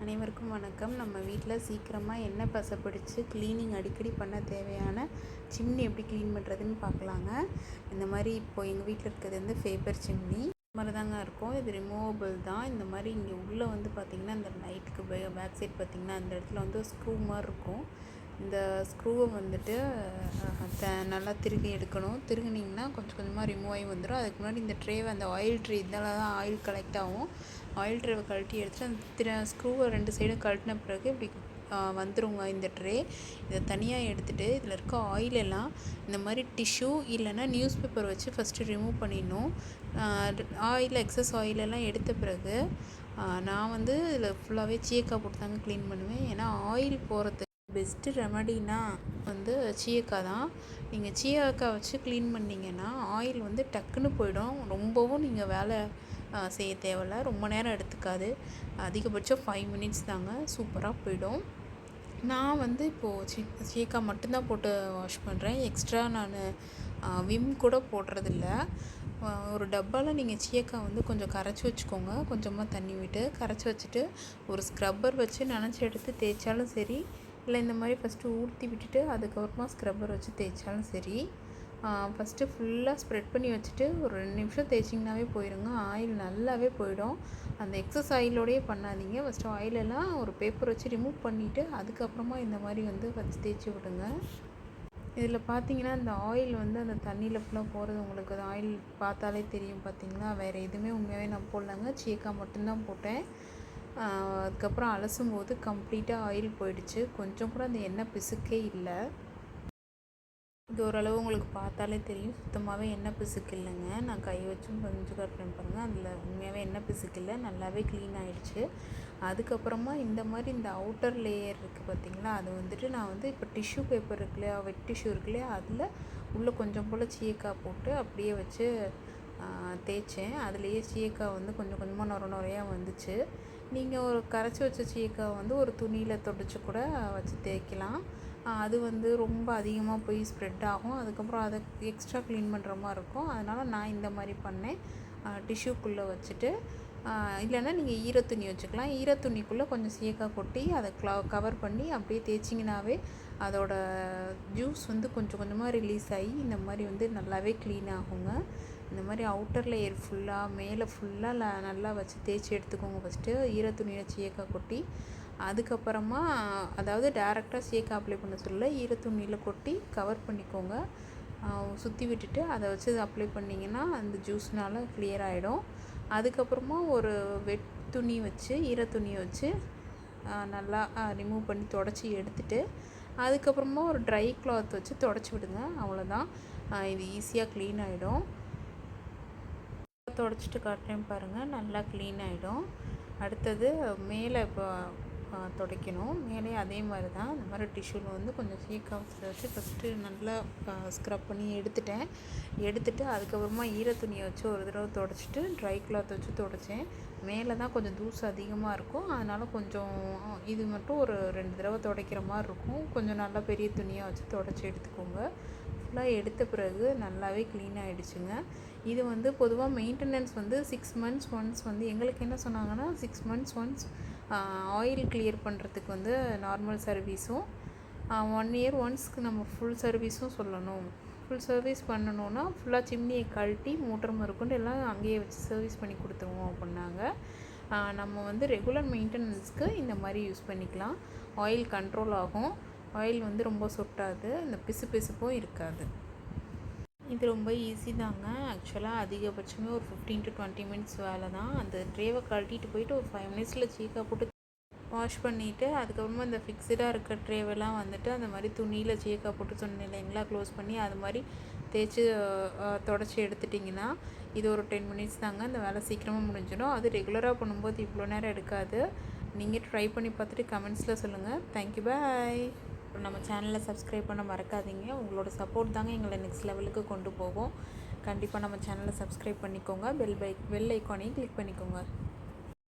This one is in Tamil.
அனைவருக்கும் வணக்கம். நம்ம வீட்டில் சீக்கிரமாக எண்ணெய் பசை பிடிச்சி க்ளீனிங் அடிக்கடி பண்ண தேவையான சிம்னி எப்படி க்ளீன் பண்ணுறதுன்னு பார்க்கலாங்க. இந்த மாதிரி இப்போது எங்கள் வீட்டில் இருக்கிறது வந்து ஃபேபர் சிம்னி மாதிரி தாங்க இருக்கும். இது ரிமூவபிள் தான். இந்த மாதிரி இங்கே உள்ளே வந்து பார்த்திங்கன்னா இந்த லைட்டுக்கு பேக் சைட் பார்த்திங்கன்னா அந்த இடத்துல வந்து ஸ்க்ரூ மாதிரி இருக்கும். இந்த ஸ்க்ரூவை வந்துட்டு நல்லா திருகி எடுக்கணும். திருகுனிங்கன்னா கொஞ்சம் கொஞ்சமாக ரிமூவ் ஆகி வந்துடும். அதுக்கு முன்னாடி இந்த ட்ரேவை அந்த ஆயில் ட்ரே இதில் தான் ஆயில் கலெக்ட் ஆகும். ஆயில் ட்ரேவை கழட்டி எடுத்துகிட்டு அந்த ஸ்க்ரூவை 2 சைடும் கழட்டின பிறகு இப்படி வந்துருங்க இந்த ட்ரே. இதை தனியாக எடுத்துகிட்டு இதில் இருக்க ஆயிலெல்லாம் இந்த மாதிரி டிஷ்யூ இல்லைன்னா நியூஸ் பேப்பர் வச்சு ஃபஸ்ட்டு ரிமூவ் பண்ணிடணும். ஆயில் எக்ஸஸ் ஆயிலெல்லாம் எடுத்த பிறகு நான் வந்து இதில் ஃபுல்லாகவே சீயக்காய் போட்டு தாங்க க்ளீன் பண்ணுவேன். ஏன்னா ஆயில் போகிறதுக்கு பெஸ்ட்டு ரெமடினா வந்து சீயக்காய் தான். நீங்கள் சீயக்காய் வச்சு க்ளீன் பண்ணிங்கன்னா ஆயில் வந்து டக்குன்னு போயிடும். ரொம்பவும் நீங்கள் வேலை செய்ய தேவையில்ல, ரொம்ப நேரம் எடுத்துக்காது. அதிகபட்சம் 5 மினிட்ஸ் தாங்க, சூப்பராக போயிடும். நான் வந்து இப்போது சீயக்காய் மட்டும்தான் போட்டு வாஷ் பண்ணுறேன். எக்ஸ்ட்ரா நான் விம் கூட போடுறதில்ல. ஒரு டப்பாவில் நீங்கள் சீயக்காய் வந்து கொஞ்சம் கரைச்சி வச்சுக்கோங்க. கொஞ்சமாக தண்ணி விட்டு கரைச்சி வச்சுட்டு ஒரு ஸ்க்ரப்பர் வச்சு நனைச்சி எடுத்து தேய்ச்சாலும் சரி, இல்லை இந்த மாதிரி ஃபஸ்ட்டு ஊற்றி விட்டுட்டு அதுக்கப்புறமா ஸ்க்ரப்பர் வச்சு தேய்ச்சாலும் சரி. ஃபஸ்ட்டு ஃபுல்லாக ஸ்ப்ரெட் பண்ணி வச்சுட்டு ஒரு 2 நிமிஷம் தேய்ச்சிங்கனாவே போயிடுங்க. ஆயில் நல்லாவே போயிடும். அந்த எக்ஸஸ் ஆயிலோடையே பண்ணாதீங்க. ஃபஸ்ட்டு ஆயிலெல்லாம் ஒரு பேப்பர் வச்சு ரிமூவ் பண்ணிவிட்டு அதுக்கப்புறமா இந்த மாதிரி வந்து வச்சு தேய்ச்சி விடுங்க. இதில் பார்த்தீங்கன்னா இந்த ஆயில் வந்து அந்த தண்ணியில் ஃபுல்லாக போகிறது உங்களுக்கு அது ஆயில் பார்த்தாலே தெரியும். பார்த்தீங்களா, வேறு எதுவுமே உண்மையாகவே நான் போடலங்க. சீயக்காய் மட்டும்தான் போட்டேன். அதுக்கப்புறம் அலசும் போது கம்ப்ளீட்டாக ஆயில் போயிடுச்சு. கொஞ்சம் கூட அந்த எண்ணெய் பிசுக்கே இல்லை. இது ஓரளவு உங்களுக்கு பார்த்தாலே தெரியும், சுத்தமாகவே எண்ணெய் பிசுக்கு இல்லைங்க. நான் கை வச்சும் கொஞ்சம் காட்டுறேன் பாருங்கள். அதில் உண்மையாகவே எண்ணெய் பிசுக்கு இல்லை, நல்லாவே க்ளீன் ஆகிடுச்சு. அதுக்கப்புறமா இந்த மாதிரி இந்த அவுட்டர் லேயர் இருக்குது பார்த்திங்களா, அது வந்துட்டு நான் வந்து இப்போ டிஷ்யூ பேப்பர் இருக்கு இல்லையா, வெட் டிஷ்யூ இருக்கு இல்லையா, அதில் உள்ளே கொஞ்சம் போல் சீயக்காய் போட்டு அப்படியே வச்சு தேய்ச்சேன். அதுலேயே சீயக்காய் வந்து கொஞ்சம் கொஞ்சமாக நுரையாக வந்துச்சு. நீங்கள் ஒரு கரைச்சி வச்ச சீயக்காய் வந்து ஒரு துணியில் தொடச்சி கூட வச்சு தேய்க்கலாம். அது வந்து ரொம்ப அதிகமாக போய் ஸ்ப்ரெட் ஆகும். அதுக்கப்புறம் அதை எக்ஸ்ட்ரா க்ளீன் பண்ணுற மாதிரி இருக்கும். அதனால் நான் இந்த மாதிரி பண்ணேன். டிஷ்யூக்குள்ளே வச்சுட்டு இல்லைன்னா நீங்கள் ஈரத்துணி வச்சுக்கலாம். ஈரத்துணிக்குள்ளே கொஞ்சம் சீயக்காய் கொட்டி அதை கவர் பண்ணி அப்படியே தேய்ச்சிங்கனாவே அதோட ஜூஸ் வந்து கொஞ்சம் கொஞ்சமாக ரிலீஸ் ஆகி இந்த மாதிரி வந்து நல்லாவே க்ளீன் ஆகுங்க. இந்த மாதிரி அவுட்டர் லேயர் ஃபுல்லாக மேலே ஃபுல்லாக நல்லா வச்சு தேய்ச்சி எடுத்துக்கோங்க. ஃபஸ்ட்டு ஈரத்துணியில் சீயக்காய் கொட்டி அதுக்கப்புறமா அதாவது டேரெக்டாக சீயக்காய் அப்ளை பண்ண சொல்ல ஈரத்துணியில் கொட்டி கவர் பண்ணிக்கோங்க. சுற்றி விட்டுட்டு அதை வச்சு அப்ளை பண்ணிங்கன்னா அந்த ஜூஸ்னால் கிளியர் ஆகிடும். அதுக்கப்புறமா ஒரு வெட் துணி வச்சு ஈரத்துணியை வச்சு நல்லா ரிமூவ் பண்ணி தொடச்சி எடுத்துகிட்டு அதுக்கப்புறமா ஒரு ட்ரை கிளாத் வச்சு தொடச்சி விடுங்க. அவ்வளோதான், இது ஈஸியாக க்ளீன் ஆகிடும். தொடச்சிட்டு காட்டுறேன் பாருங்கள், நல்லா க்ளீன் ஆகிடும். அடுத்தது மேலே இப்போ துடைக்கணும். மேலே அதே மாதிரி தான் இந்த மாதிரி டிஷ்யூவில் வந்து கொஞ்சம் சீயக்காய் வச்சு ஃபஸ்ட்டு நல்லா ஸ்க்ரப் பண்ணி எடுத்துட்டு அதுக்கப்புறமா ஈரத்துணியை வச்சு ஒரு தடவை துடைச்சிட்டு ட்ரை கிளாத் வச்சு துடைச்சேன். மேலே தான் கொஞ்சம் தூசு அதிகமாக இருக்கும், அதனால் கொஞ்சம் இது மட்டும் ஒரு 2 தடவை துடைக்கிற மாதிரி இருக்கும். கொஞ்சம் நல்லா பெரிய துணியாக வச்சு துடைச்சி எடுத்துக்கோங்க. ஃபுல்லாக எடுத்த பிறகு நல்லாவே க்ளீன் ஆகிடுச்சுங்க. இது வந்து பொதுவாக மெயின்டெனன்ஸ் வந்து 6 மந்த்ஸ் ஒன்ஸ் வந்து எங்களுக்கு என்ன சொன்னாங்கன்னா 6 மந்த்ஸ் ஒன்ஸ் ஆயில் கிளியர் பண்ணுறதுக்கு வந்து நார்மல் சர்வீஸும் 1 இயர் ஒன்ஸ்க்கு நம்ம ஃபுல் சர்வீஸும் சொல்லணும். ஃபுல் சர்வீஸ் பண்ணணுன்னா ஃபுல்லாக சிம்னியை கழட்டி மோட்டர் மறுக்கொண்டு எல்லாம் அங்கேயே வச்சு சர்வீஸ் பண்ணி கொடுத்துருவோம் அப்படின்னாங்க. நம்ம வந்து ரெகுலர் மெயின்டெனன்ஸ்க்கு இந்த மாதிரி யூஸ் பண்ணிக்கலாம். ஆயில் கண்ட்ரோல் ஆகும், ஆயில் வந்து ரொம்ப சொட்டாது, இந்த பிசுப்பும் இருக்காது. இது ரொம்ப ஈஸி தாங்க. ஆக்சுவலாக அதிகபட்சமே ஒரு 15 to 20 மினிட்ஸ் வேலை தான். அந்த ட்ரேவை கழட்டிட்டு போயிட்டு ஒரு 5 மினிட்ஸில் சீயக்காய் போட்டு வாஷ் பண்ணிவிட்டு அதுக்கப்புறமா இந்த ஃபிக்ஸடாக இருக்க ட்ரேவெல்லாம் வந்துட்டு அந்த மாதிரி துணியில் சீயக்காய் போட்டு சொன்ன இல்லைங்களா, க்ளோஸ் பண்ணி அது மாதிரி தேய்ச்சி தொடச்சி எடுத்துட்டிங்கன்னா இது ஒரு 10 மினிட்ஸ் தாங்க. இந்த வேலை சீக்கிரமாக முடிஞ்சிடும். அது ரெகுலராக பண்ணும்போது இவ்வளோ நேரம் எடுக்காது. நீங்கள் ட்ரை பண்ணி பார்த்துட்டு கமெண்ட்ஸில் சொல்லுங்கள். தேங்க்யூ, பாய். நம்ம சேனலை சப்ஸ்கிரைப் பண்ண மறக்காதீங்க. உங்களோட சப்போர்ட் தாங்க எங்களை நெக்ஸ்ட் லெவலுக்கு கொண்டு போகும். கண்டிப்பாக நம்ம சேனலை சப்ஸ்கிரைப் பண்ணிக்கோங்க. பெல் ஐக்கானையும் கிளிக் பண்ணிக்கோங்க.